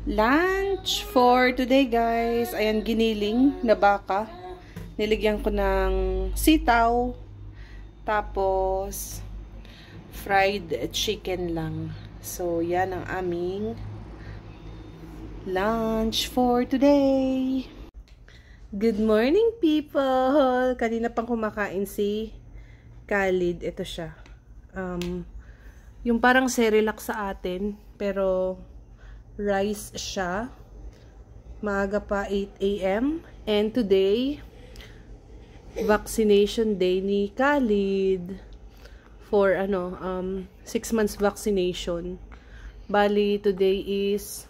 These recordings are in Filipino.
Lunch for today, guys. Ayan, giniling na baka. Niligyan ko ng sitaw. Tapos, fried chicken lang. So, yan ang aming lunch for today. Good morning, people! Kanina pang kumakain si Khalid. Ito siya. Yung parang Cerelac sa atin, pero rice siya. Maaga pa, 8 AM. And today, vaccination day ni Khalid for 6 months vaccination. Bali, today is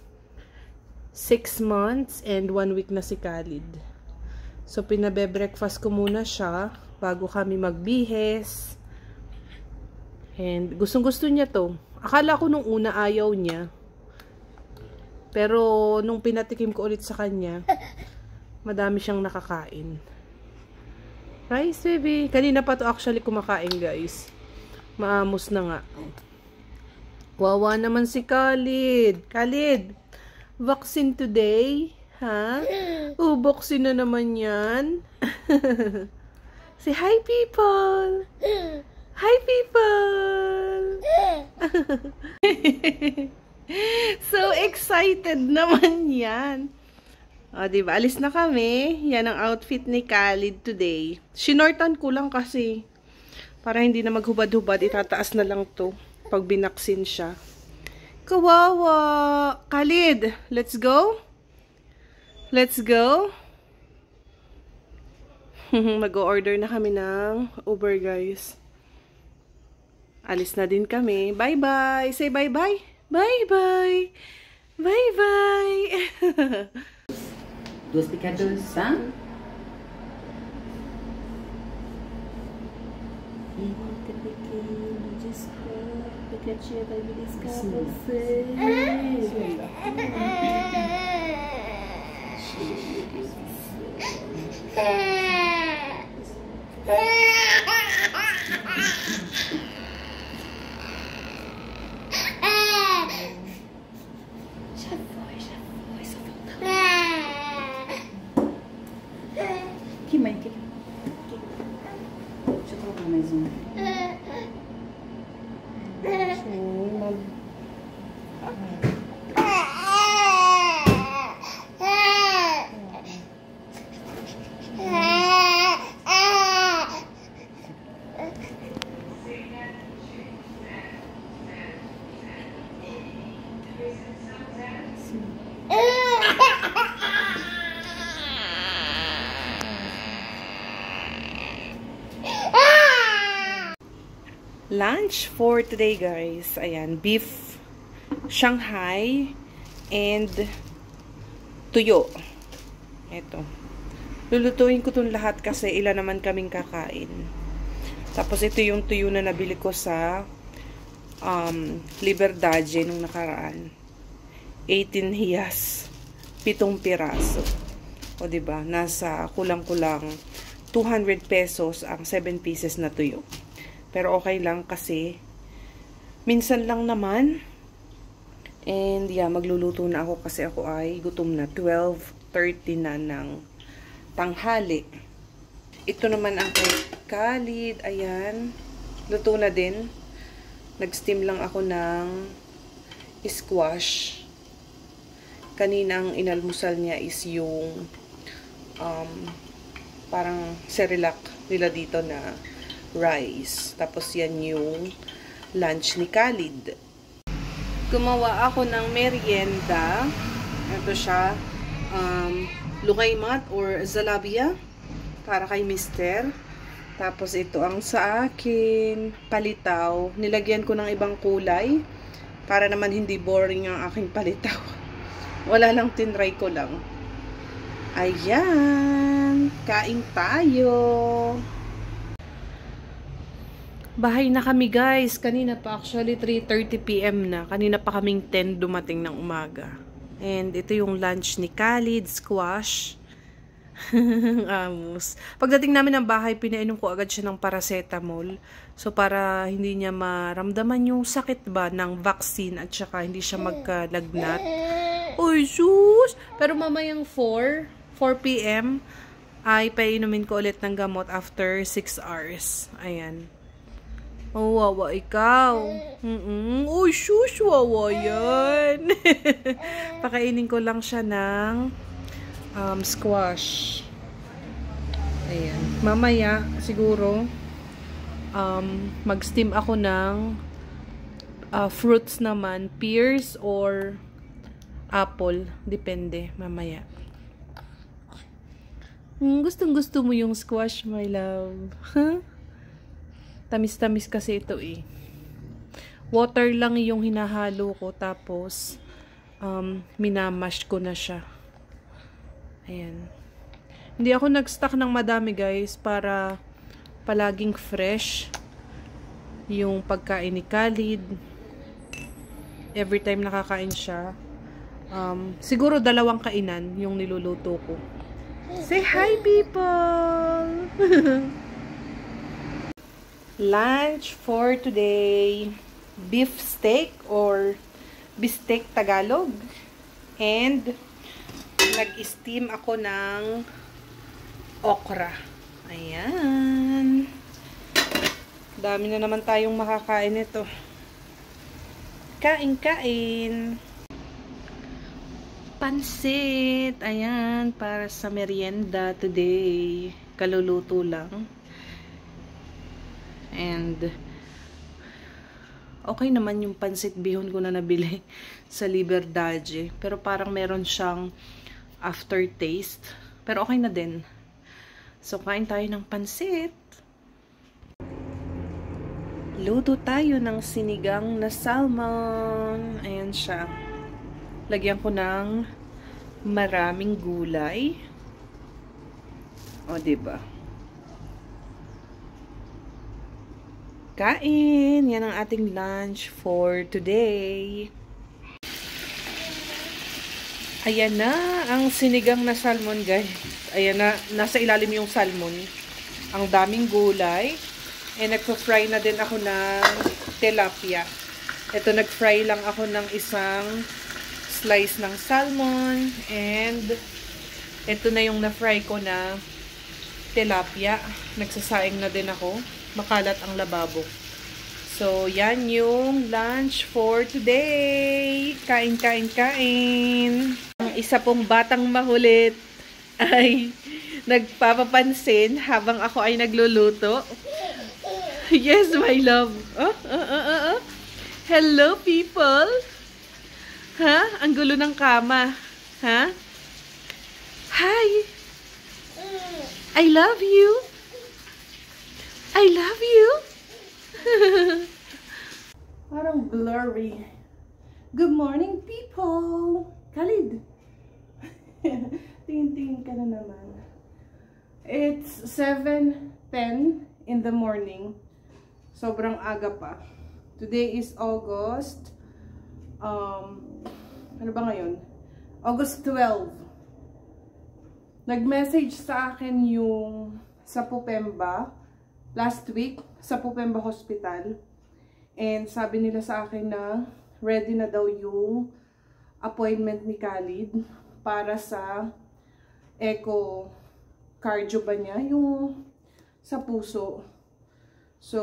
6 months and 1 week na si Khalid. So, pinabe-breakfast ko muna siya bago kami magbihes. And gustong-gusto niya to. Akala ko nung una ayaw niya. Pero nung pinatikim ko ulit sa kanya, madami siyang nakakain. Rice, baby. Kanina pa to actually kumakain, guys. Maamos na nga. Wawa naman si Khalid. Khalid, vaccine today? Ha? Uboksin na naman yan. Say hi, people. Hi, people. So excited naman yan. O, diba? Alis na kami. Yan ang outfit ni Khalid today. Shinortan ko lang kasi. Para hindi na maghubad-hubad. Itataas na lang to pag binaksin siya. Kawawa. Khalid, let's go? Let's go? Mag-order na kami ng Uber, guys. Alis na din kami. Bye-bye. Say bye-bye. Bye-bye. Bye-bye. Duas picadas, tá? Eita, pequeno, desculpa que a tia vai beliscar você. Que mãe, que... Deixa eu colocar mais um. Lunch for today, guys. Ayan, beef Shanghai and tuyo. Ito. Lulutuin ko itong lahat kasi ilan naman kaming kakain. Tapos ito yung tuyo na nabili ko sa Liberdade nung nakaraan. 18 hiyas. 7 piraso. O diba? Nasa kulang-kulang 200 pesos ang 7 pieces na tuyo. Pero okay lang kasi minsan lang naman. And yeah, magluluto na ako kasi ako ay gutom na. 12:30 na ng tanghali. Ito naman ang kay Khalid. Ayan. Luto na din. Nag-steam lang ako ng squash. Kaninang inalmusal niya is yung parang Cerelac nila dito na rice. Tapos yan yung lunch ni Khalid. Gumawa ako ng merienda. Ito siya. Lukaymat or zalabia. Para kay Mister. Tapos ito ang sa akin. Palitaw. Nilagyan ko ng ibang kulay. Para naman hindi boring ang aking palitaw. Wala lang, tinry ko lang. Ayan. Kain tayo. Bahay na kami, guys. Kanina pa, actually 3:30 PM na. Kanina pa kaming 10 dumating ng umaga. And ito yung lunch ni Khalid, squash. Amos. Pagdating namin ng bahay, pinainom ko agad siya ng paracetamol. So, para hindi niya maramdaman yung sakit ba ng vaccine at saka hindi siya magkalagnat. Uy, sus! Pero mamayang 4 p.m. ay painumin ko ulit ng gamot after 6 hours. Ayan. Oh, wawa ikaw. Uy, sus! Wawa yan. Pakainin ko lang siya ng squash. Ayan. Mamaya, siguro, mag-steam ako ng fruits naman. Pears or apple. Depende. Mamaya. Gustong-gusto mo yung squash, my love. Huh? Tamis-tamis kasi ito eh. Water lang yung hinahalo ko. Tapos, minamash ko na siya. Ayan. Hindi ako nag-stock ng madami, guys. Para palaging fresh yung pagkain ni Khalid. Every time nakakain siya. Siguro 2 kainan yung niluluto ko. Say hi, people! Lunch for today. Beef steak or bistek Tagalog. And nag-steam ako ng okra. Ayan. Dami na naman tayong makakain nito. Kain-kain. Pansit. Ayan, para sa merienda today. Kaluluto lang. And okay naman yung pansit bihon ko na nabili sa Liberdade. Pero parang meron siyang aftertaste. Pero okay na din. So, kain tayo ng pansit. Luto tayo ng sinigang na salmon. Ayan siya. Lagyan ko ng maraming gulay. O, diba? Kain! Yan ang ating lunch for today. Ayan na ang sinigang na salmon, guys. Ayan na, nasa ilalim yung salmon. Ang daming gulay. And nagpa-fry na din ako ng tilapia. Ito, nag-fry lang ako ng isang slice ng salmon. And ito na yung na-fry ko na tilapia. Nagsasaing na din ako. Makalat ang lababo. So, yan yung lunch for today. Kain, kain, kain. Ang isa pong batang mahulit ay nagpapapansin habang ako ay nagluluto. Yes, my love. Hello, people. Ha? Ang gulo ng kama. Ha? Hi. I love you. I love you. Parang blurry. Good morning, people. Khalid. Tingin-tingin ka na naman. It's 7:10 in the morning. Sobrang aga pa. Today is August. Ano ba ngayon? August 12. Nag-message sa akin yung sa Pupemba last week sa Pupemba Hospital. And sabi nila sa akin na ready na daw yung appointment ni Khalid para sa echo cardio ba niya, yung sa puso. So,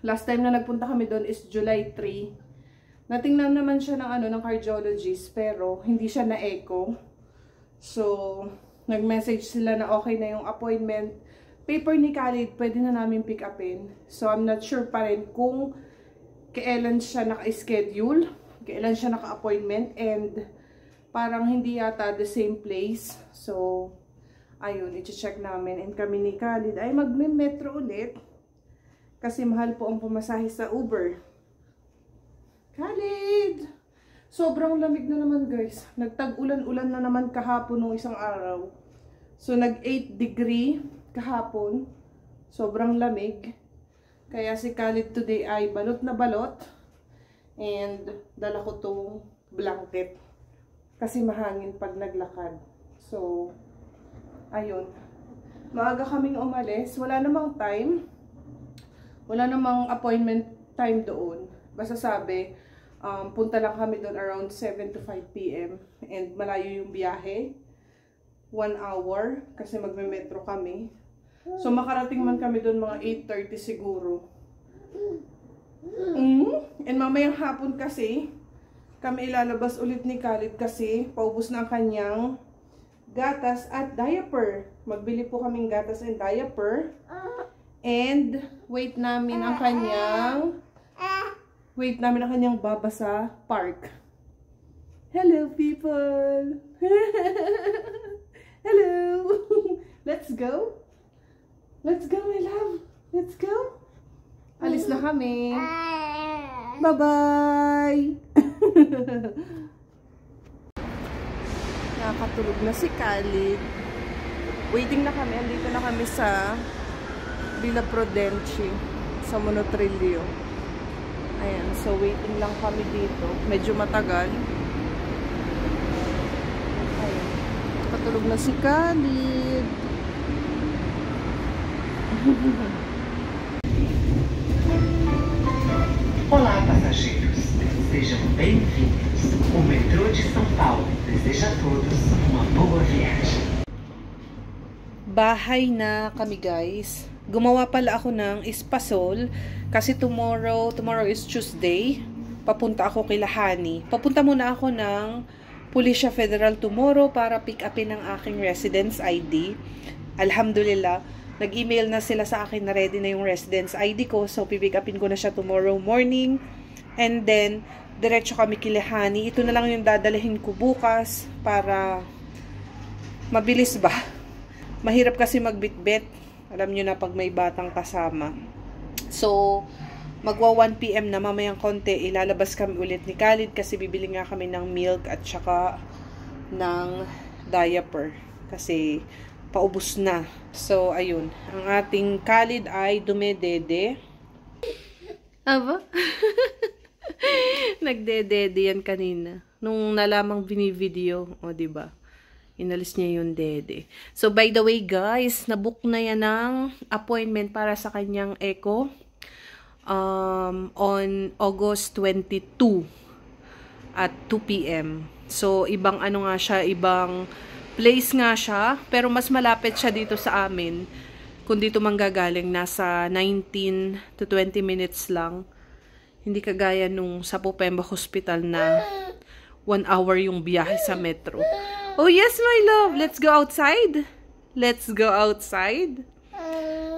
last time na nagpunta kami doon is July 3. Natingnan naman siya ng cardiologist pero hindi siya na echo. So, nag-message sila na okay na yung appointment. Paper ni Khalid, pwede na namin pick upin. So, I'm not sure pa rin kung kailan siya naka-schedule, kailan siya naka-appointment, and parang hindi yata the same place. So, ayun, i-check namin. And kami ni Khalid ay magme-metro ulit kasi mahal po ang pumasahe sa Uber. Khalid! Sobrang lamig na naman, guys. Nagtag-ulan-ulan na naman kahapon nung isang araw. So, nag-8 degree kahapon. Sobrang lamig. Kaya si Khalid today ay balot na balot. And dala ko tong blanket. Kasi mahangin pag naglakad. So, ayun. Maaga kaming umalis. Wala namang time. Wala namang appointment time doon. Basta sabi, Punta lang kami doon around 7 to 5 p.m. And malayo yung biyahe. 1 hour kasi magme-metro kami. So makarating man kami doon mga 8:30 siguro. And mamayang hapon kasi kami ilalabas ulit ni Khalid kasi paubos na ang kanyang gatas at diaper. Magbili po kaming gatas and diaper. And wait namin ang kanyang baba sa park. Hello people. Hello. Let's go. Let's go, my love. Let's go. Alis na kami. Bye-bye. Nakatulog na si Khalid. Waiting na kami. Andito na kami sa Villa Prudenci sa Monotrillo. Ayan. So, waiting lang kami dito. Medyo matagal. Ayan. Nakatulog na si Khalid. Olá, passageiros. Sejam bem-vindos. O metrô de São Paulo deseja a todos uma boa viagem. Bahay na kami, guys. Gumawa pala ako ng espasol kasi tomorrow is Tuesday. Papunta ako kay Lahani. Papunta muna ako ng Policia Federal tomorrow para pick upin ang aking residence ID. Alhamdulillah, nag-email na sila sa akin na ready na yung residence ID ko. So, pipick upin ko na siya tomorrow morning. And then, diretso kami kay Lahani. Ito na lang yung dadalhin ko bukas para mabilis ba? Mahirap kasi magbitbit. Alam nyo na pag may batang kasama. So, magwa 1 PM na mamayang konti. Ilalabas kami ulit ni Khalid kasi bibili nga kami ng milk at saka ng diaper. Kasi paubos na. So, ayun. Ang ating Khalid ay dumedede. Aba? Nagdedede yan kanina. Nung nalamang binivideo. O, diba? Inalis niya yung dede. So, by the way, guys, nabook na yan ng appointment para sa kanyang echo on August 22 at 2 PM. So, ibang ano nga siya, ibang place nga siya, pero mas malapit siya dito sa amin. Kung dito manggagaling, nasa 19 to 20 minutes lang. Hindi kagaya nung sa Popemba Hospital na 1 hour yung biyahe sa metro. Oh yes, my love! Let's go outside! Let's go outside!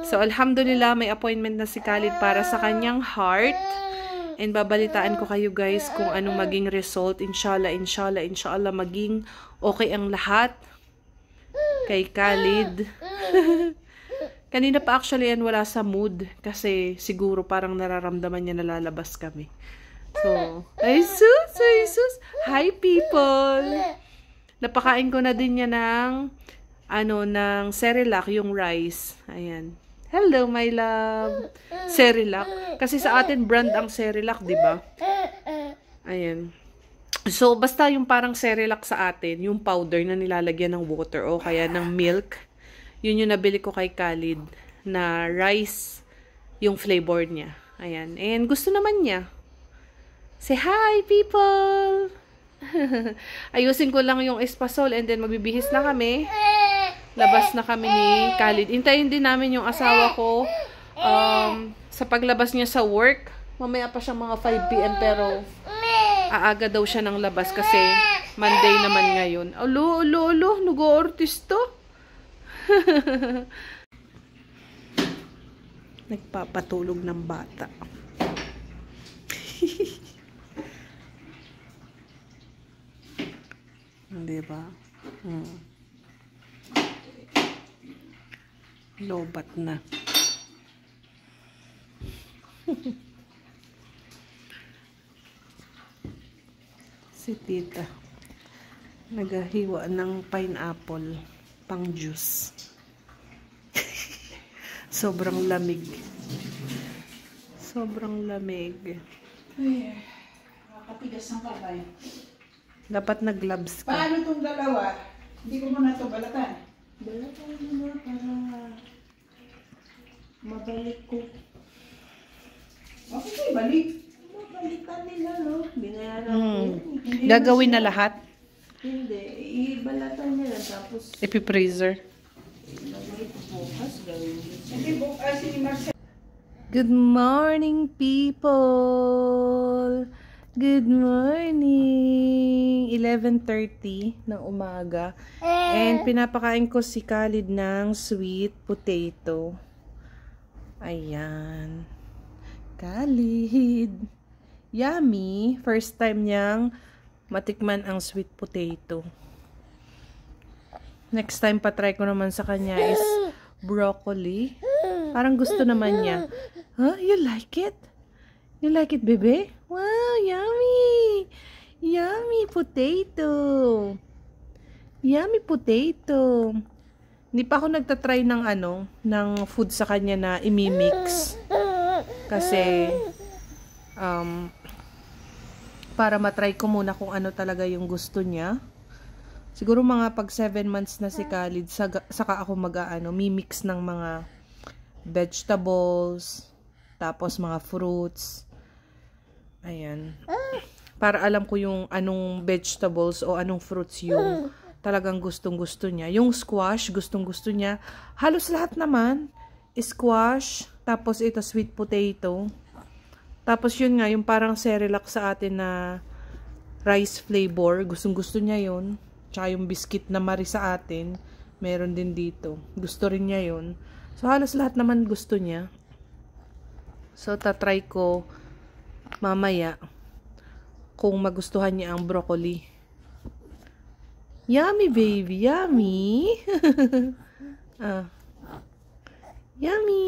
So, alhamdulillah, may appointment na si Khalid para sa kanyang heart. And babalitaan ko kayo guys kung anong maging result. Inshallah, inshallah, inshallah, maging okay ang lahat kay Khalid. Kanina pa actually yan wala sa mood kasi siguro parang nararamdaman niya na lalabas kami. So, ay sus! Hi people! Napakain ko na din niya ng ng Cerelac, yung rice. Ayan. Hello, my love. Cerelac. Kasi sa atin brand ang Cerelac, 'di ba? Ayan. So, basta yung parang Cerelac sa atin, yung powder na nilalagyan ng water o kaya ng milk, yun yung nabili ko kay Khalid na rice yung flavor niya. Ayan. And gusto naman niya. Say hi, people! Ayusin ko lang yung espasol and then magbibihis na kami. Labas na kami ni Khalid. Intayin din namin yung asawa ko sa paglabas niya sa work. Mamaya pa siya mga 5 PM pero aaga daw siya ng labas kasi Monday naman ngayon. Alo, nag-o-artisto. Nagpapatulog ng bata. Diba? Lobat na. Si tita naghahiwa ng pineapple pang juice. Sobrang lamig. Sobrang lamig. Ay, nakakatigas ng kamay. Dapat nag-gloves ka. Paano itong dalawa? Hindi ko muna ito balatan. Balatan mo na para mabalik ko. Okay, balik. Balikan nila, no? Binayaran ko Hmm. yun. Hindi Gagawin mo na siya- lahat? Hindi. Ibalatan nila tapos Ipi-freezer. lagay ko bukas gawin yun. Hindi bukas si Marcel. Good morning, people! Good morning! 11:30 ng umaga. And pinapakain ko si Khalid ng sweet potato. Ayan. Khalid. Yummy. First time niyang matikman ang sweet potato. Next time pa-try ko naman sa kanya is broccoli. Parang gusto naman niya. Huh? You like it? You like it, bebe? Wow, yummy! Yummy potato! Yummy potato! Hindi pa ako nagtatry ng ng food sa kanya na imimix. Kasi, para matry ko muna kung ano talaga yung gusto niya. Siguro mga pag 7 months na si Khalid, saka ako mimix ng mga vegetables, tapos mga fruits. Ayan. Para alam ko yung anong vegetables o anong fruits yung talagang gustong-gusto niya. Yung squash, gustong-gusto niya. Halos lahat naman. Squash, tapos ito sweet potato. Tapos yun nga, yung parang Cerelac sa atin na rice flavor. Gustong-gusto niya yun. Tsaka yung biscuit na Marie sa atin, meron din dito. Gusto rin niya yun. So, halos lahat naman gusto niya. So, tatry ko mamaya kung magustuhan niya ang broccoli. Yummy, baby. Yummy. Yummy.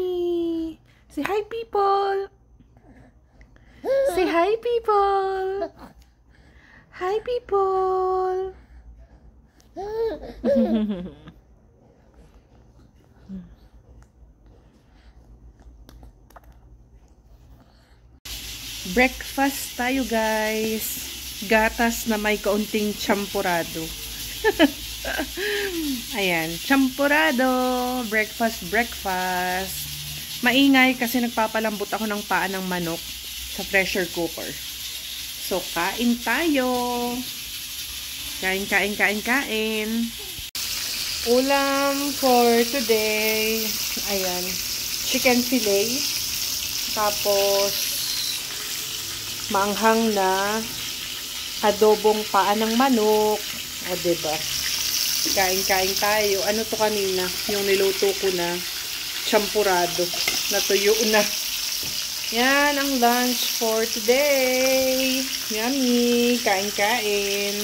Say hi, people. Say hi, people. Hi, people. Breakfast tayo, guys. Gatas na may kaunting champurado. Ayan, champurado. Breakfast. Maingay kasi nagpapalambot ako ng paa ng manok sa pressure cooker. So, kain tayo. Kain. Ulam for today. Ayan. Chicken fillet. Tapos, maanghang na adobong paa ng manok. O, diba? Kain tayo. Ano to kanina? Yung niluto ko na champurado. Natuyo na. Yan ang lunch for today. Yummy. Kain.